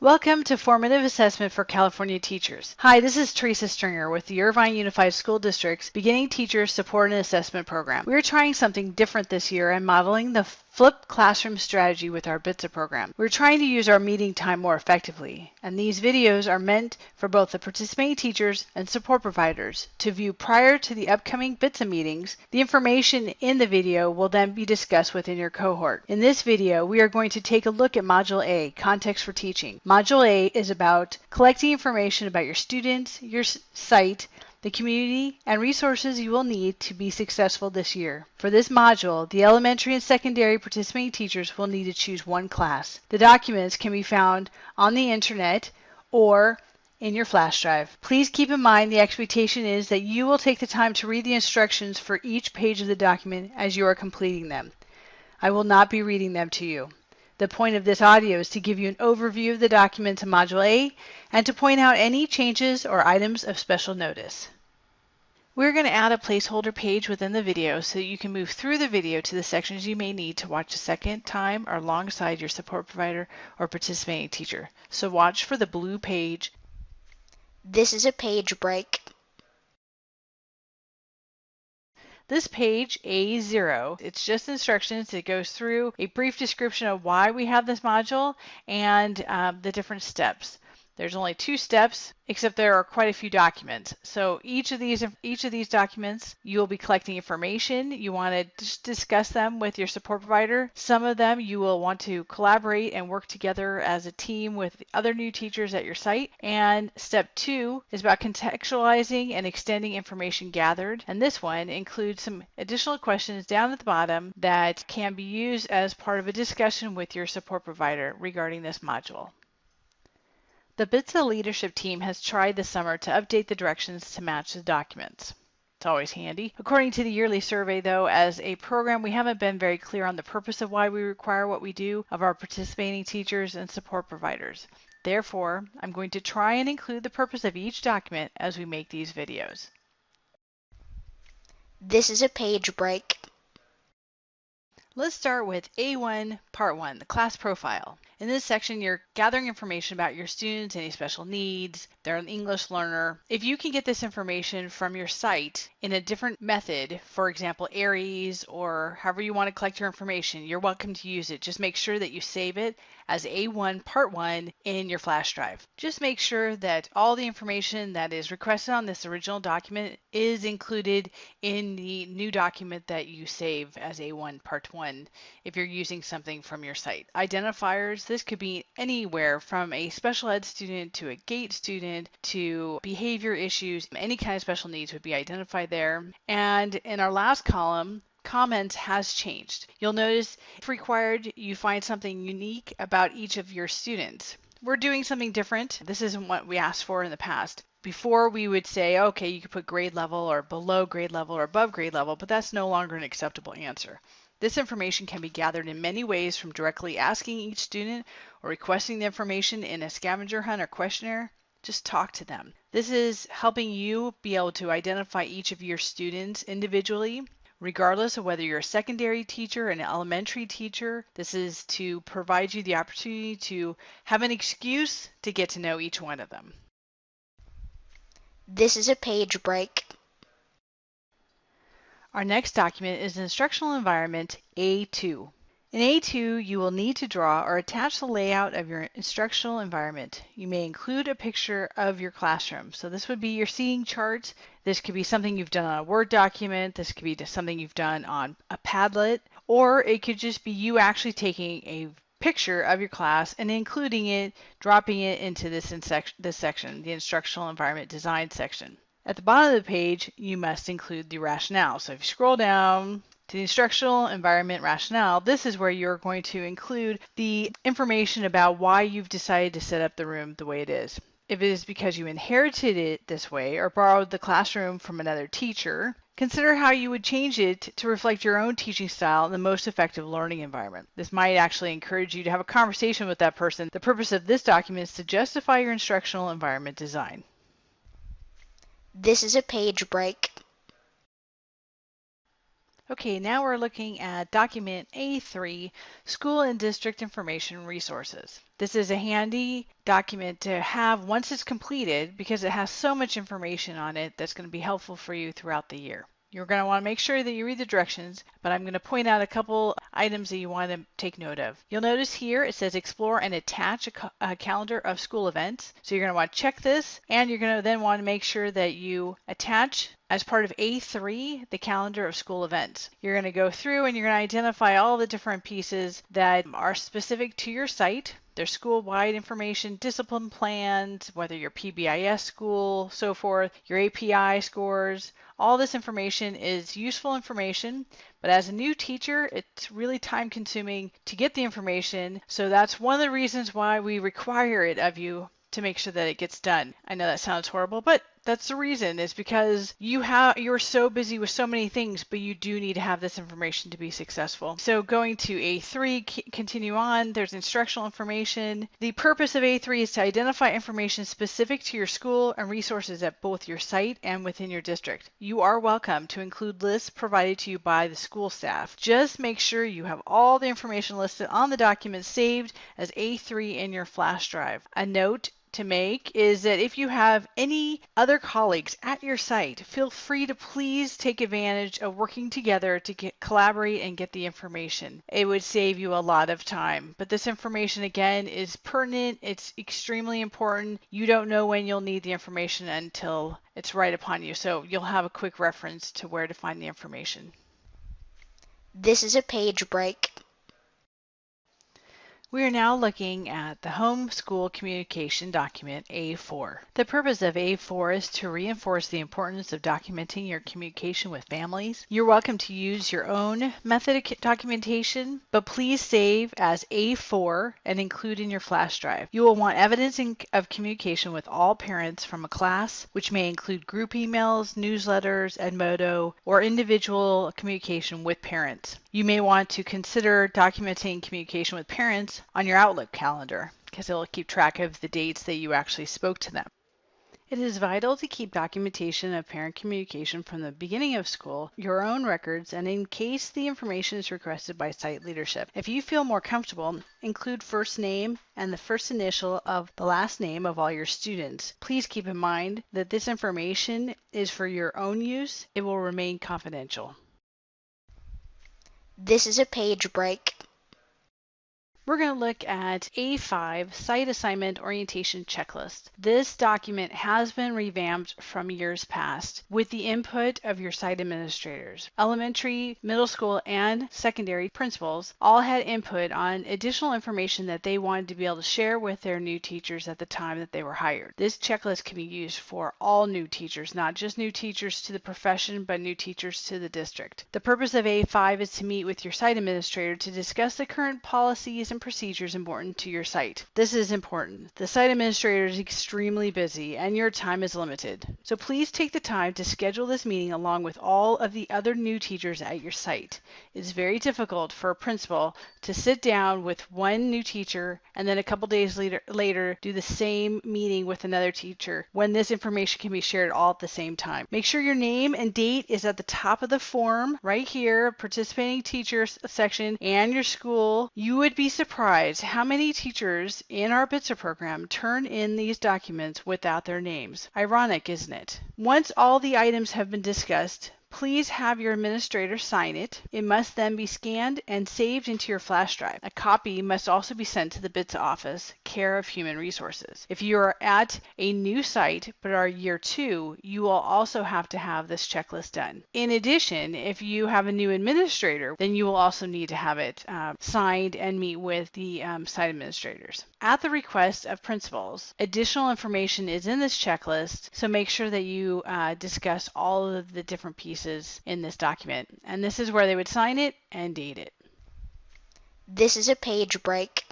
Welcome to Formative Assessment for California Teachers. Hi, this is Teresa Stringer with the Irvine Unified School District's Beginning Teacher Support and Assessment Program. We're trying something different this year and modeling the flipped classroom strategy with our BTSA program. We're trying to use our meeting time more effectively, and these videos are meant for both the participating teachers and support providers to view prior to the upcoming BTSA meetings. The information in the video will then be discussed within your cohort. In this video, we are going to take a look at Module A, Context for Teaching. Module A is about collecting information about your students, your site, the community, and resources you will need to be successful this year. For this module, the elementary and secondary participating teachers will need to choose one class. The documents can be found on the internet or in your flash drive. Please keep in mind the expectation is that you will take the time to read the instructions for each page of the document as you are completing them. I will not be reading them to you. The point of this audio is to give you an overview of the documents in Module A and to point out any changes or items of special notice. We're going to add a placeholder page within the video so that you can move through the video to the sections you may need to watch a second time or alongside your support provider or participating teacher. So watch for the blue page. This is a page break. This page, A0, it's just instructions. It goes through a brief description of why we have this module and the different steps. There's only 2 steps, except there are quite a few documents. So each of these documents, you will be collecting information. You want to just discuss them with your support provider. Some of them you will want to collaborate and work together as a team with other new teachers at your site. And step 2 is about contextualizing and extending information gathered. And this one includes some additional questions down at the bottom that can be used as part of a discussion with your support provider regarding this module. The BTSA leadership team has tried this summer to update the directions to match the documents. It's always handy. According to the yearly survey, though, as a program, we haven't been very clear on the purpose of why we require what we do of our participating teachers and support providers. Therefore, I'm going to try and include the purpose of each document as we make these videos. This is a page break. Let's start with A1, Part 1, the class profile. In this section, you're gathering information about your students, any special needs, they're an English learner. If you can get this information from your site in a different method, for example, Aries or however you want to collect your information, you're welcome to use it. Just make sure that you save it as A1 Part 1 in your flash drive. Just make sure that all the information that is requested on this original document is included in the new document that you save as A1 Part 1 if you're using something from your site. Identifiers, this could be anywhere from a special ed student to a GATE student to behavior issues. Any kind of special needs would be identified there. And in our last column, comments has changed. You'll notice if required, you find something unique about each of your students. We're doing something different. This isn't what we asked for in the past. Before we would say, okay, you could put grade level or below grade level or above grade level, but that's no longer an acceptable answer. This information can be gathered in many ways, from directly asking each student or requesting the information in a scavenger hunt or questionnaire. Just talk to them. This is helping you be able to identify each of your students individually, regardless of whether you're a secondary teacher, an elementary teacher. This is to provide you the opportunity to have an excuse to get to know each one of them. This is a page break. Our next document is Instructional Environment A2. In A2, you will need to draw or attach the layout of your instructional environment. You may include a picture of your classroom. So this would be your seating charts. This could be something you've done on a Word document. This could be something you've done on a Padlet, or it could just be you actually taking a picture of your class and including it, dropping it into this section, the Instructional Environment Design section. At the bottom of the page, you must include the rationale. So if you scroll down to the instructional environment rationale, this is where you're going to include the information about why you've decided to set up the room the way it is. If it is because you inherited it this way or borrowed the classroom from another teacher, consider how you would change it to reflect your own teaching style and the most effective learning environment. This might actually encourage you to have a conversation with that person. The purpose of this document is to justify your instructional environment design. This is a page break. Okay, now we're looking at document A3, School and District Information Resources. This is a handy document to have once it's completed because it has so much information on it that's going to be helpful for you throughout the year. You're going to want to make sure that you read the directions, but I'm going to point out a couple items that you want to take note of. You'll notice here it says explore and attach a calendar of school events. So you're going to want to check this, and you're going to then want to make sure that you attach as part of A3 the calendar of school events. You're going to go through and you're going to identify all the different pieces that are specific to your site. There's school-wide information, discipline plans, whether you're PBIS school, so forth, your API scores. All this information is useful information, but as a new teacher, it's really time consuming to get the information. So that's one of the reasons why we require it of you to make sure that it gets done. I know that sounds horrible, but that's the reason, is because you're so busy with so many things, but you do need to have this information to be successful. So going to A3, continue on, there's instructional information. The purpose of A3 is to identify information specific to your school and resources at both your site and within your district. You are welcome to include lists provided to you by the school staff. Just make sure you have all the information listed on the document saved as A3 in your flash drive. A note to make is that if you have any other colleagues at your site, feel free to please take advantage of working together to collaborate and get the information. It would save you a lot of time. But this information, again, is pertinent. It's extremely important. You don't know when you'll need the information until it's right upon you. So you'll have a quick reference to where to find the information. This is a page break. We are now looking at the Homeschool Communication Document A4. The purpose of A4 is to reinforce the importance of documenting your communication with families. You're welcome to use your own method of documentation, but please save as A4 and include in your flash drive. You will want evidence of communication with all parents from a class, which may include group emails, newsletters, Edmodo, or individual communication with parents. You may want to consider documenting communication with parents on your Outlook calendar because it'll keep track of the dates that you actually spoke to them. It is vital to keep documentation of parent communication from the beginning of school, your own records, and in case the information is requested by site leadership. If you feel more comfortable, include first name and the first initial of the last name of all your students. Please keep in mind that this information is for your own use. It will remain confidential. This is a page break. We're going to look at A5, Site Assignment Orientation Checklist. This document has been revamped from years past with the input of your site administrators. Elementary, middle school, and secondary principals all had input on additional information that they wanted to be able to share with their new teachers at the time that they were hired. This checklist can be used for all new teachers, not just new teachers to the profession, but new teachers to the district. The purpose of A5 is to meet with your site administrator to discuss the current policies and procedures important to your site. This is important. The site administrator is extremely busy and your time is limited. So please take the time to schedule this meeting along with all of the other new teachers at your site. It's very difficult for a principal to sit down with one new teacher and then a couple days later do the same meeting with another teacher when this information can be shared all at the same time. Make sure your name and date is at the top of the form right here, participating teachers section, and your school. You would be surprised how many teachers in our BTSA program turn in these documents without their names. Ironic, isn't it? Once all the items have been discussed, please have your administrator sign it. It must then be scanned and saved into your flash drive. A copy must also be sent to the BTSA office, care of Human Resources. If you are at a new site but are year 2, you will also have to have this checklist done. In addition, if you have a new administrator, then you will also need to have it signed and meet with the site administrators. At the request of principals, additional information is in this checklist, so make sure that you discuss all of the different pieces in this document. And this is where they would sign it and date it. This is a page break.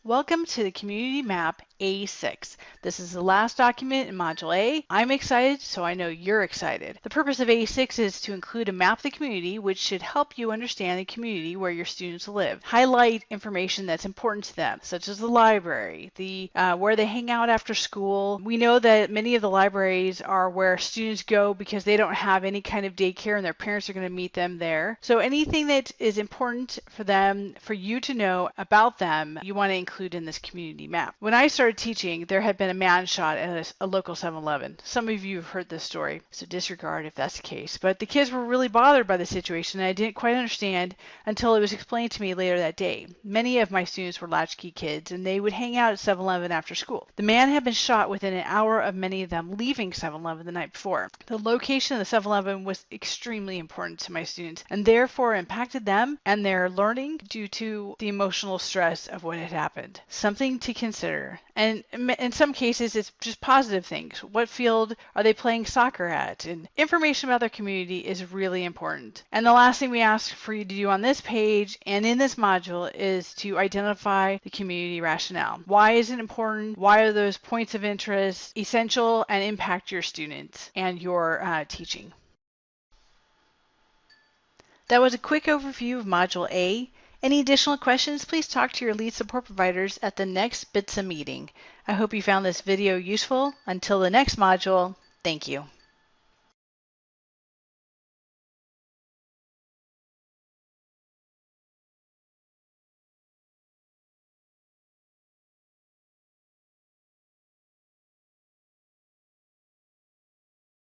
Welcome to the Community Map A6. This is the last document in Module A. I'm excited, so I know you're excited. The purpose of A6 is to include a map of the community, which should help you understand the community where your students live. Highlight information that's important to them, such as the library, where they hang out after school. We know that many of the libraries are where students go because they don't have any kind of daycare and their parents are going to meet them there. So anything that is important for them, for you to know about them, you want to include in this community map. When I started teaching, there had been a man shot at a local 7-Eleven. Some of you have heard this story, so disregard if that's the case. But the kids were really bothered by the situation, and I didn't quite understand until it was explained to me later that day. Many of my students were latchkey kids, and they would hang out at 7-Eleven after school. The man had been shot within an hour of many of them leaving 7-Eleven the night before. The location of the 7-Eleven was extremely important to my students, and therefore impacted them and their learning due to the emotional stress of what had happened. Something to consider. And in some cases, it's just positive things. What field are they playing soccer at? And information about their community is really important. And the last thing we ask for you to do on this page and in this module is to identify the community rationale. Why is it important? Why are those points of interest essential and impact your students and your teaching? That was a quick overview of Module A. Any additional questions, please talk to your lead support providers at the next BTSA meeting. I hope you found this video useful. Until the next module, thank you.